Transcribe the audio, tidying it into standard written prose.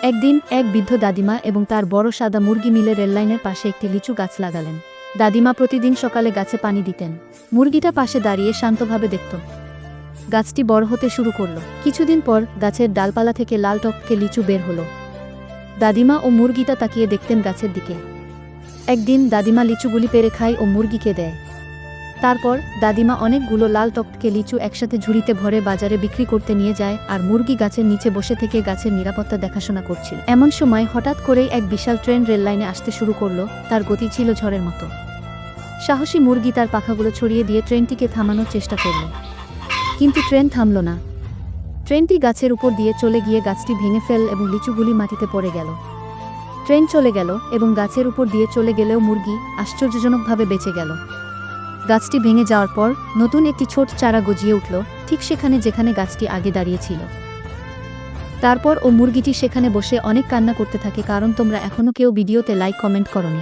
একদিন এক বৃদ্ধ দাদিমা এবং তার বড় সাদা মুরগি মিলে রেললাইনের পাশে একটি লিচু গাছ লাগালেন। দাদিমা প্রতিদিন সকালে গাছে পানি দিতেন। মুরগিটা পাশে দাঁড়িয়ে শান্তভাবে দেখত। গাছটি বড় হতে শুরু করল। কিছুদিন পর গাছের ডালপালা থেকে লাল টককে লিচু বের হলো। দাদিমা ও মুরগিটা তাকিয়ে দেখতেন গাছের দিকে। একদিন দাদিমা লিচুগুলি পেরে খায় ও মুরগিকে দেয়। তারপর দাদিমা অনেকগুলো লাল টককে লিচু একসাথে ঝুড়িতে ভরে বাজারে বিক্রি করতে নিয়ে যায়, আর মুরগি গাছের নিচে বসে থেকে গাছের নিরাপত্তা দেখাশোনা করছিল। এমন সময় হঠাৎ করেই এক বিশাল ট্রেন রেল লাইনে আসতে শুরু করলো। তার গতি ছিল ঝড়ের মতো। সাহসী মুরগি তার পাখাগুলো ছড়িয়ে দিয়ে ট্রেনটিকে থামানোর চেষ্টা করল, কিন্তু ট্রেন থামল না। ট্রেনটি গাছের উপর দিয়ে চলে গিয়ে গাছটি ভেঙে ফেল এবং লিচুগুলি মাটিতে পড়ে গেল। ট্রেন চলে গেল এবং গাছের উপর দিয়ে চলে গেলেও মুরগি আশ্চর্যজনকভাবে বেঁচে গেল। গাছটি ভেঙে যাওয়ার পর নতুন একটি ছোট চারা গজিয়ে উঠল, ঠিক সেখানে যেখানে গাছটি আগে দাঁড়িয়েছিল। তারপর ও মুরগিটি সেখানে বসে অনেক কান্না করতে থাকে, কারণ তোমরা এখনো কেউ ভিডিওতে লাইক কমেন্ট করোনি।